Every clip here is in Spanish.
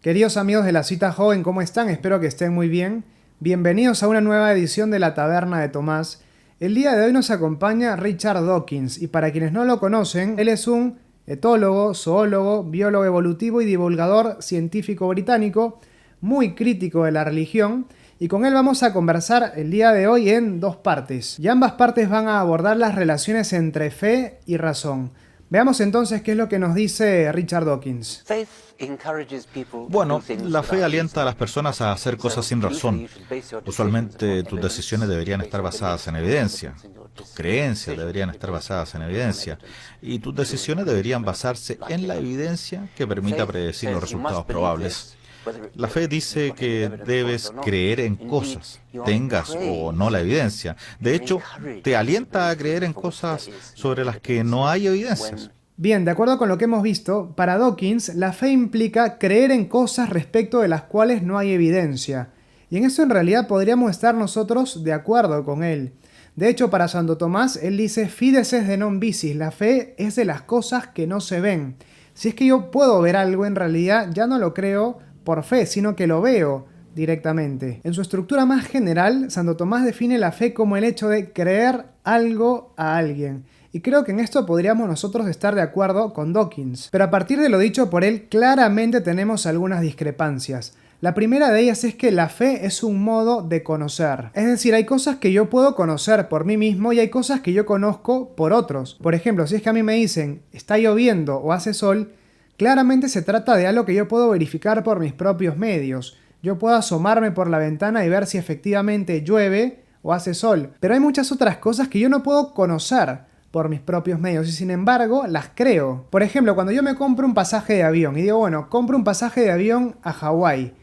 Queridos amigos de la Cita Joven, ¿cómo están? Espero que estén muy bien. Bienvenidos a una nueva edición de La Taberna de Tomás. El día de hoy nos acompaña Richard Dawkins y para quienes no lo conocen, él es un etólogo, zoólogo, biólogo evolutivo y divulgador científico británico, muy crítico de la religión, y con él vamos a conversar el día de hoy en dos partes. Y ambas partes van a abordar las relaciones entre fe y razón. Veamos entonces qué es lo que nos dice Richard Dawkins. Bueno, la fe alienta a las personas a hacer cosas sin razón. Usualmente tus decisiones deberían estar basadas en evidencia, tus creencias deberían estar basadas en evidencia, y tus decisiones deberían basarse en la evidencia que permita predecir los resultados probables. La fe dice que debes creer en cosas, tengas o no la evidencia. De hecho, te alienta a creer en cosas sobre las que no hay evidencias. Bien, de acuerdo con lo que hemos visto, para Dawkins, la fe implica creer en cosas respecto de las cuales no hay evidencia. Y en eso en realidad podríamos estar nosotros de acuerdo con él. De hecho, para Santo Tomás, él dice, fides est de non visis, la fe es de las cosas que no se ven. Si es que yo puedo ver algo, en realidad ya no lo creo por fe, sino que lo veo directamente. En su estructura más general, Santo Tomás define la fe como el hecho de creer algo a alguien. Y creo que en esto podríamos nosotros estar de acuerdo con Dawkins. Pero a partir de lo dicho por él, claramente tenemos algunas discrepancias. La primera de ellas es que la fe es un modo de conocer. Es decir, hay cosas que yo puedo conocer por mí mismo y hay cosas que yo conozco por otros. Por ejemplo, si es que a mí me dicen, está lloviendo o hace sol, claramente se trata de algo que yo puedo verificar por mis propios medios. Yo puedo asomarme por la ventana y ver si efectivamente llueve o hace sol. Pero hay muchas otras cosas que yo no puedo conocer por mis propios medios y sin embargo las creo. Por ejemplo, cuando yo me compro un pasaje de avión y digo, bueno, compro un pasaje de avión a Hawái.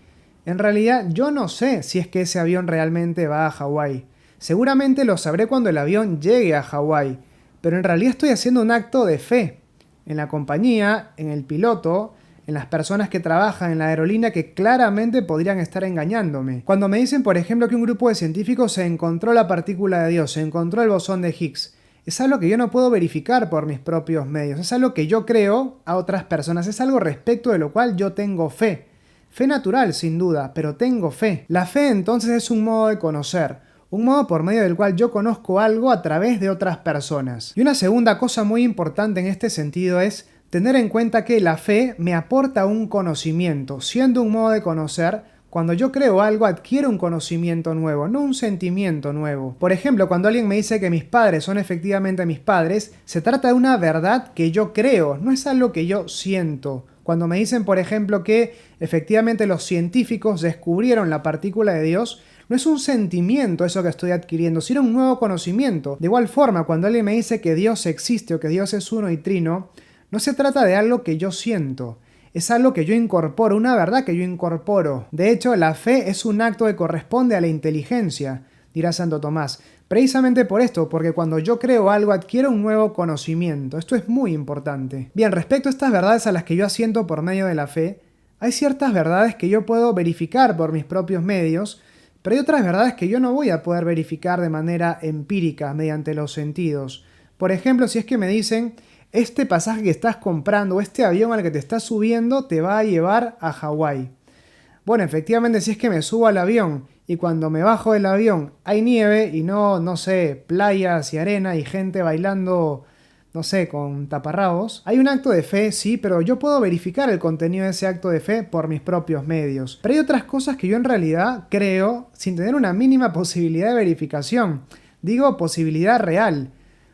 En realidad yo no sé si es que ese avión realmente va a Hawái. Seguramente lo sabré cuando el avión llegue a Hawái. Pero en realidad estoy haciendo un acto de fe en la compañía, en el piloto, en las personas que trabajan en la aerolínea que claramente podrían estar engañándome. Cuando me dicen, por ejemplo, que un grupo de científicos se encontró la partícula de Dios, se encontró el bosón de Higgs, es algo que yo no puedo verificar por mis propios medios, es algo que yo creo a otras personas, es algo respecto de lo cual yo tengo fe. Fe natural, sin duda, pero tengo fe. La fe entonces es un modo de conocer, un modo por medio del cual yo conozco algo a través de otras personas. Y una segunda cosa muy importante en este sentido es tener en cuenta que la fe me aporta un conocimiento, siendo un modo de conocer. Cuando yo creo algo, adquiero un conocimiento nuevo, no un sentimiento nuevo. Por ejemplo, cuando alguien me dice que mis padres son efectivamente mis padres, se trata de una verdad que yo creo, no es algo que yo siento. Cuando me dicen, por ejemplo, que efectivamente los científicos descubrieron la partícula de Dios, no es un sentimiento eso que estoy adquiriendo, sino un nuevo conocimiento. De igual forma, cuando alguien me dice que Dios existe o que Dios es uno y trino, no se trata de algo que yo siento. Es algo que yo incorporo, una verdad que yo incorporo. De hecho, la fe es un acto que corresponde a la inteligencia, dirá Santo Tomás. Precisamente por esto, porque cuando yo creo algo adquiero un nuevo conocimiento. Esto es muy importante. Bien, respecto a estas verdades a las que yo asiento por medio de la fe, hay ciertas verdades que yo puedo verificar por mis propios medios, pero hay otras verdades que yo no voy a poder verificar de manera empírica, mediante los sentidos. Por ejemplo, si es que me dicen, este pasaje que estás comprando, este avión al que te estás subiendo, te va a llevar a Hawái. Bueno, efectivamente, si es que me subo al avión y cuando me bajo del avión hay nieve y no sé, playas y arena y gente bailando, no sé, con taparrabos, hay un acto de fe, sí, pero yo puedo verificar el contenido de ese acto de fe por mis propios medios. Pero hay otras cosas que yo en realidad creo sin tener una mínima posibilidad de verificación. Digo, posibilidad real.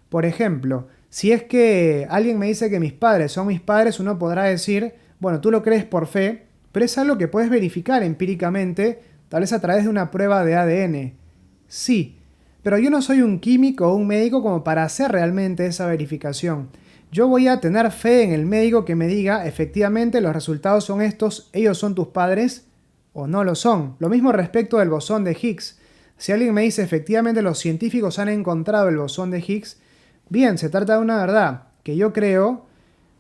Por ejemplo, si es que alguien me dice que mis padres son mis padres, uno podrá decir, bueno, tú lo crees por fe, pero es algo que puedes verificar empíricamente, tal vez a través de una prueba de ADN. Sí, pero yo no soy un químico o un médico como para hacer realmente esa verificación. Yo voy a tener fe en el médico que me diga, efectivamente, los resultados son estos, ellos son tus padres, o no lo son. Lo mismo respecto del bosón de Higgs. Si alguien me dice, efectivamente, los científicos han encontrado el bosón de Higgs, bien, se trata de una verdad que yo creo,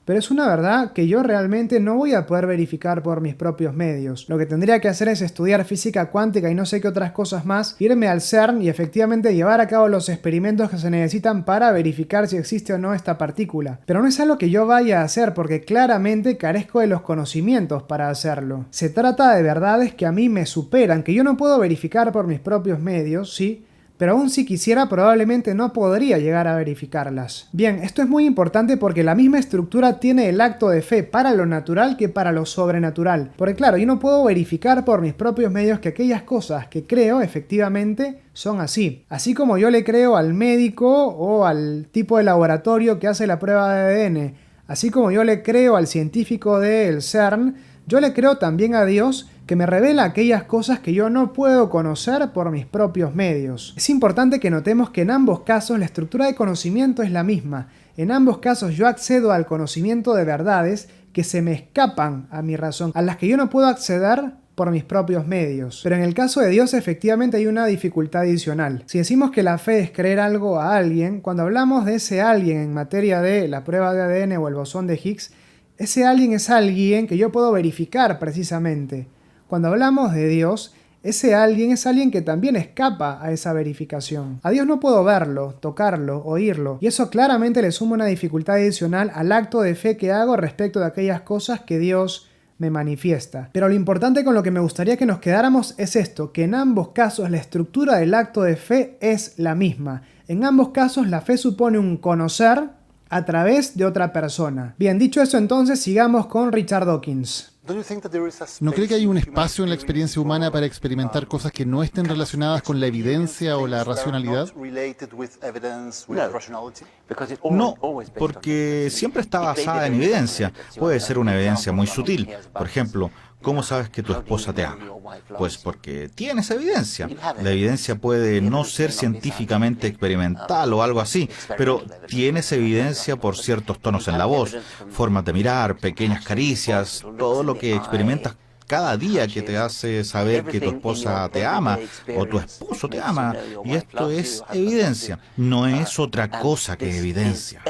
pero es una verdad que yo realmente no voy a poder verificar por mis propios medios. Lo que tendría que hacer es estudiar física cuántica y no sé qué otras cosas más, irme al CERN y efectivamente llevar a cabo los experimentos que se necesitan para verificar si existe o no esta partícula. Pero no es algo que yo vaya a hacer porque claramente carezco de los conocimientos para hacerlo. Se trata de verdades que a mí me superan, que yo no puedo verificar por mis propios medios, sí, pero aún si quisiera probablemente no podría llegar a verificarlas. Bien, esto es muy importante porque la misma estructura tiene el acto de fe para lo natural que para lo sobrenatural. Porque claro, yo no puedo verificar por mis propios medios que aquellas cosas que creo efectivamente son así. Así como yo le creo al médico o al tipo de laboratorio que hace la prueba de ADN, así como yo le creo al científico del CERN, yo le creo también a Dios que me revela aquellas cosas que yo no puedo conocer por mis propios medios. Es importante que notemos que en ambos casos la estructura de conocimiento es la misma. En ambos casos yo accedo al conocimiento de verdades que se me escapan a mi razón, a las que yo no puedo acceder por mis propios medios. Pero en el caso de Dios efectivamente hay una dificultad adicional. Si decimos que la fe es creer algo a alguien, cuando hablamos de ese alguien en materia de la prueba de ADN o el bosón de Higgs, ese alguien es alguien que yo puedo verificar precisamente. Cuando hablamos de Dios, ese alguien es alguien que también escapa a esa verificación. A Dios no puedo verlo, tocarlo, oírlo, y eso claramente le suma una dificultad adicional al acto de fe que hago respecto de aquellas cosas que Dios me manifiesta. Pero lo importante con lo que me gustaría que nos quedáramos es esto, que en ambos casos la estructura del acto de fe es la misma. En ambos casos la fe supone un conocer a través de otra persona. Bien, dicho eso entonces, sigamos con Richard Dawkins. ¿No cree que hay un espacio en la experiencia humana para experimentar cosas que no estén relacionadas con la evidencia o la racionalidad? No, porque siempre está basada en evidencia. Puede ser una evidencia muy sutil. Por ejemplo, ¿cómo sabes que tu esposa te ama? Pues porque tienes evidencia. La evidencia puede no ser científicamente experimental o algo así, pero tienes evidencia por ciertos tonos en la voz, formas de mirar, pequeñas caricias, todo lo que experimentas cada día que te hace saber que tu esposa te ama o tu esposo te ama, y esto es evidencia, no es otra cosa que evidencia.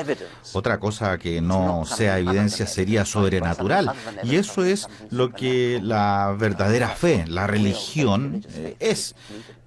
Otra cosa que no sea evidencia sería sobrenatural, y eso es lo que la verdadera fe, la religión, es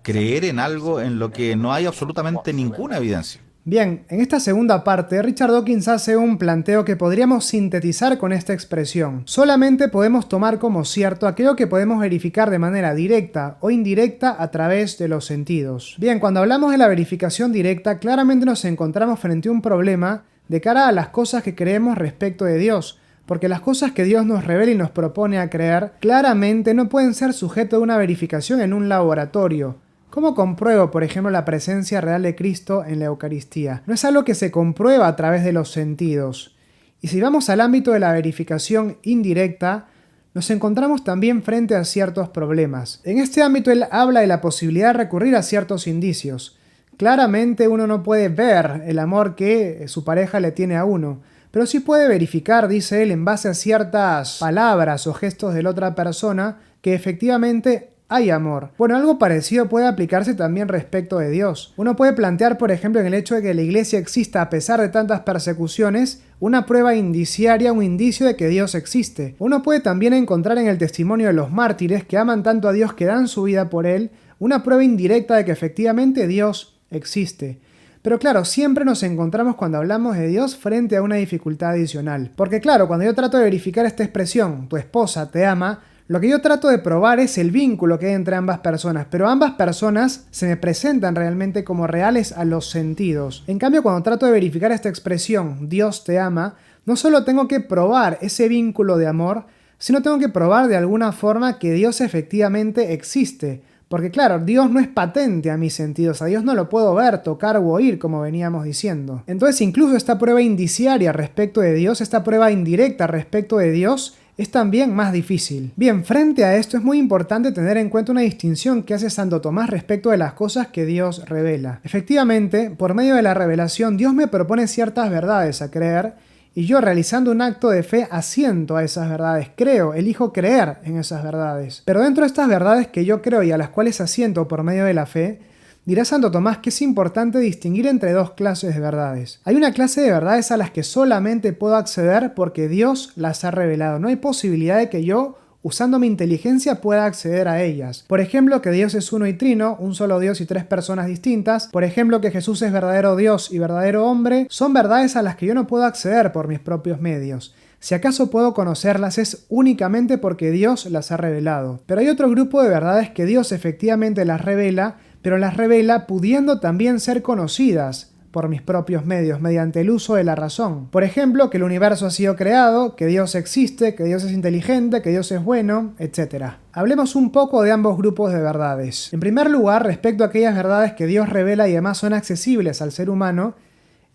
creer en algo en lo que no hay absolutamente ninguna evidencia. Bien, en esta segunda parte, Richard Dawkins hace un planteo que podríamos sintetizar con esta expresión. Solamente podemos tomar como cierto aquello que podemos verificar de manera directa o indirecta a través de los sentidos. Bien, cuando hablamos de la verificación directa, claramente nos encontramos frente a un problema de cara a las cosas que creemos respecto de Dios. Porque las cosas que Dios nos revela y nos propone a creer, claramente no pueden ser sujeto de una verificación en un laboratorio. ¿Cómo compruebo, por ejemplo, la presencia real de Cristo en la Eucaristía? No es algo que se comprueba a través de los sentidos. Y si vamos al ámbito de la verificación indirecta, nos encontramos también frente a ciertos problemas. En este ámbito él habla de la posibilidad de recurrir a ciertos indicios. Claramente uno no puede ver el amor que su pareja le tiene a uno, pero sí puede verificar, dice él, en base a ciertas palabras o gestos de la otra persona, que efectivamente hay amor. Bueno, algo parecido puede aplicarse también respecto de Dios. Uno puede plantear, por ejemplo, en el hecho de que la iglesia exista a pesar de tantas persecuciones, una prueba indiciaria, un indicio de que Dios existe. Uno puede también encontrar en el testimonio de los mártires que aman tanto a Dios que dan su vida por Él, una prueba indirecta de que efectivamente Dios existe. Pero claro, siempre nos encontramos cuando hablamos de Dios frente a una dificultad adicional. Porque claro, cuando yo trato de verificar esta expresión, tu esposa te ama, lo que yo trato de probar es el vínculo que hay entre ambas personas, pero ambas personas se me presentan realmente como reales a los sentidos. En cambio, cuando trato de verificar esta expresión, Dios te ama, no solo tengo que probar ese vínculo de amor, sino tengo que probar de alguna forma que Dios efectivamente existe. Porque claro, Dios no es patente a mis sentidos, a Dios no lo puedo ver, tocar u oír, como veníamos diciendo. Entonces, incluso esta prueba indiciaria respecto de Dios, esta prueba indirecta respecto de Dios, es también más difícil. Bien, frente a esto es muy importante tener en cuenta una distinción que hace Santo Tomás respecto de las cosas que Dios revela. Efectivamente, por medio de la revelación, Dios me propone ciertas verdades a creer, y yo realizando un acto de fe asiento a esas verdades, creo, elijo creer en esas verdades. Pero dentro de estas verdades que yo creo y a las cuales asiento por medio de la fe, Dirá Santo Tomás que es importante distinguir entre dos clases de verdades. Hay una clase de verdades a las que solamente puedo acceder porque Dios las ha revelado. No hay posibilidad de que yo, usando mi inteligencia, pueda acceder a ellas. Por ejemplo, que Dios es uno y trino, un solo Dios y tres personas distintas. Por ejemplo, que Jesús es verdadero Dios y verdadero hombre. Son verdades a las que yo no puedo acceder por mis propios medios. Si acaso puedo conocerlas es únicamente porque Dios las ha revelado. Pero hay otro grupo de verdades que Dios efectivamente las revela, pero las revela pudiendo también ser conocidas por mis propios medios, mediante el uso de la razón. Por ejemplo, que el universo ha sido creado, que Dios existe, que Dios es inteligente, que Dios es bueno, etc. Hablemos un poco de ambos grupos de verdades. En primer lugar, respecto a aquellas verdades que Dios revela y además son accesibles al ser humano,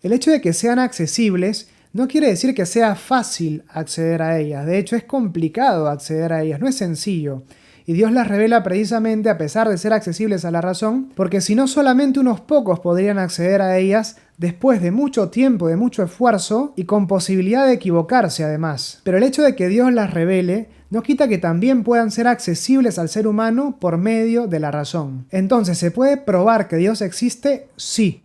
el hecho de que sean accesibles no quiere decir que sea fácil acceder a ellas. De hecho, es complicado acceder a ellas, no es sencillo. Y Dios las revela precisamente a pesar de ser accesibles a la razón, porque si no solamente unos pocos podrían acceder a ellas después de mucho tiempo, de mucho esfuerzo y con posibilidad de equivocarse además. Pero el hecho de que Dios las revele no quita que también puedan ser accesibles al ser humano por medio de la razón. Entonces, ¿se puede probar que Dios existe? Sí.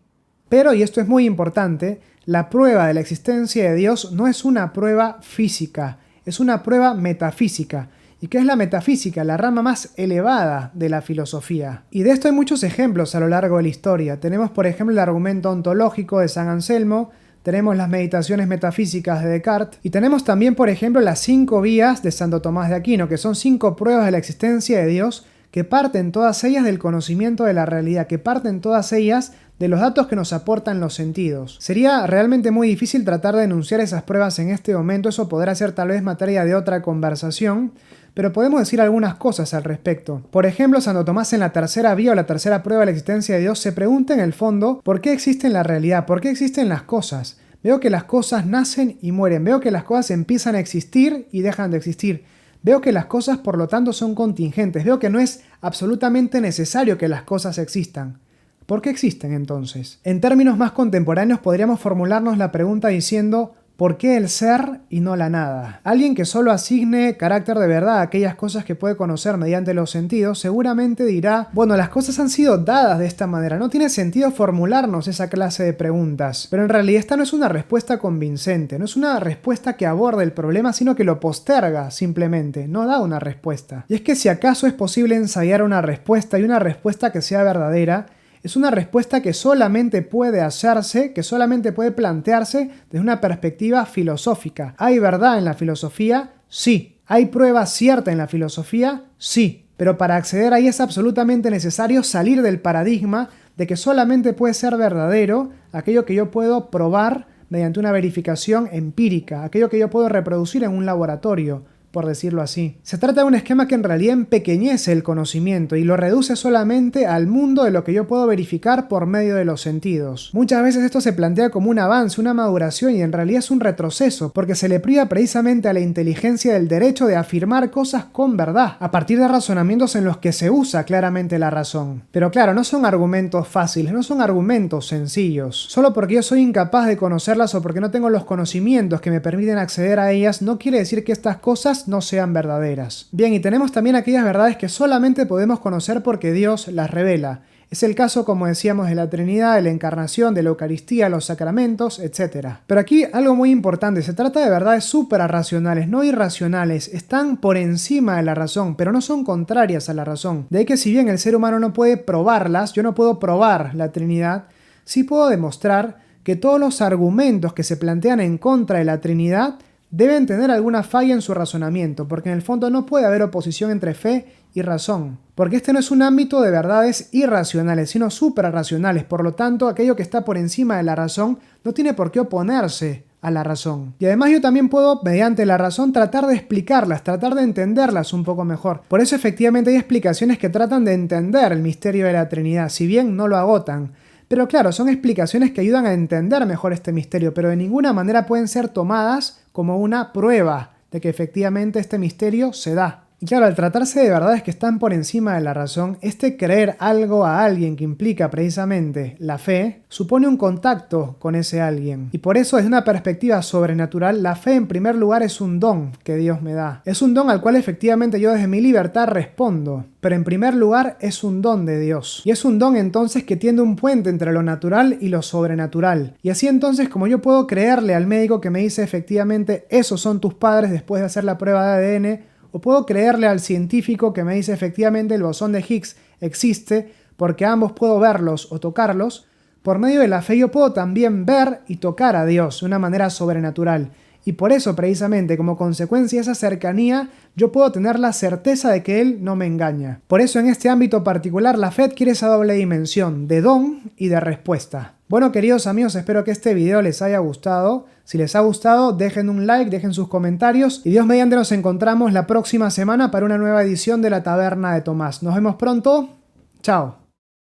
Pero, y esto es muy importante, la prueba de la existencia de Dios no es una prueba física, es una prueba metafísica. ¿Y qué es la metafísica? La rama más elevada de la filosofía. Y de esto hay muchos ejemplos a lo largo de la historia. Tenemos, por ejemplo, el argumento ontológico de San Anselmo, tenemos las meditaciones metafísicas de Descartes, y tenemos también, por ejemplo, las 5 vías de Santo Tomás de Aquino, que son 5 pruebas de la existencia de Dios, que parten todas ellas del conocimiento de la realidad, que parten todas ellas de los datos que nos aportan los sentidos. Sería realmente muy difícil tratar de enunciar esas pruebas en este momento, eso podrá ser tal vez materia de otra conversación, pero podemos decir algunas cosas al respecto. Por ejemplo, Santo Tomás en la tercera vía o la tercera prueba de la existencia de Dios se pregunta en el fondo ¿por qué existe la realidad? ¿Por qué existen las cosas? Veo que las cosas nacen y mueren, veo que las cosas empiezan a existir y dejan de existir. Veo que las cosas por lo tanto son contingentes, veo que no es absolutamente necesario que las cosas existan. ¿Por qué existen entonces? En términos más contemporáneos podríamos formularnos la pregunta diciendo ¿por qué el ser y no la nada? Alguien que solo asigne carácter de verdad a aquellas cosas que puede conocer mediante los sentidos seguramente dirá, bueno, las cosas han sido dadas de esta manera, no tiene sentido formularnos esa clase de preguntas. Pero en realidad esta no es una respuesta convincente, no es una respuesta que aborde el problema, sino que lo posterga simplemente, no da una respuesta. Y es que si acaso es posible ensayar una respuesta y una respuesta que sea verdadera, es una respuesta que solamente puede hacerse, que solamente puede plantearse desde una perspectiva filosófica. ¿Hay verdad en la filosofía? Sí. ¿Hay prueba cierta en la filosofía? Sí. Pero para acceder ahí es absolutamente necesario salir del paradigma de que solamente puede ser verdadero aquello que yo puedo probar mediante una verificación empírica, aquello que yo puedo reproducir en un laboratorio, por decirlo así. Se trata de un esquema que en realidad empequeñece el conocimiento y lo reduce solamente al mundo de lo que yo puedo verificar por medio de los sentidos. Muchas veces esto se plantea como un avance, una maduración, y en realidad es un retroceso, porque se le priva precisamente a la inteligencia del derecho de afirmar cosas con verdad, a partir de razonamientos en los que se usa claramente la razón. Pero claro, no son argumentos fáciles, no son argumentos sencillos. Solo porque yo soy incapaz de conocerlas o porque no tengo los conocimientos que me permiten acceder a ellas, no quiere decir que estas cosas no sean verdaderas. Bien, y tenemos también aquellas verdades que solamente podemos conocer porque Dios las revela. Es el caso, como decíamos, de la Trinidad, de la Encarnación, de la Eucaristía, los sacramentos, etc. Pero aquí algo muy importante, se trata de verdades suprarracionales, no irracionales, están por encima de la razón, pero no son contrarias a la razón. De ahí que si bien el ser humano no puede probarlas, yo no puedo probar la Trinidad, sí puedo demostrar que todos los argumentos que se plantean en contra de la Trinidad deben tener alguna falla en su razonamiento, porque en el fondo no puede haber oposición entre fe y razón. Porque este no es un ámbito de verdades irracionales, sino suprarracionales. Por lo tanto, aquello que está por encima de la razón no tiene por qué oponerse a la razón. Y además yo también puedo, mediante la razón, tratar de explicarlas, tratar de entenderlas un poco mejor. Por eso efectivamente hay explicaciones que tratan de entender el misterio de la Trinidad, si bien no lo agotan. Pero claro, son explicaciones que ayudan a entender mejor este misterio, pero de ninguna manera pueden ser tomadas como una prueba de que efectivamente este misterio se da. Y claro, al tratarse de verdades que están por encima de la razón, este creer algo a alguien que implica precisamente la fe, supone un contacto con ese alguien. Y por eso, desde una perspectiva sobrenatural, la fe en primer lugar es un don que Dios me da. Es un don al cual efectivamente yo desde mi libertad respondo. Pero en primer lugar es un don de Dios. Y es un don entonces que tiende un puente entre lo natural y lo sobrenatural. Y así entonces, como yo puedo creerle al médico que me dice efectivamente esos son tus padres después de hacer la prueba de ADN, o puedo creerle al científico que me dice efectivamente el bosón de Higgs existe porque ambos puedo verlos o tocarlos, por medio de la fe yo puedo también ver y tocar a Dios de una manera sobrenatural. Y por eso precisamente como consecuencia de esa cercanía yo puedo tener la certeza de que Él no me engaña. Por eso en este ámbito particular la fe adquiere esa doble dimensión de don y de respuesta. Bueno, queridos amigos, espero que este video les haya gustado. Si les ha gustado, dejen un like, dejen sus comentarios y Dios mediante nos encontramos la próxima semana para una nueva edición de La Taberna de Tomás. Nos vemos pronto. Chao.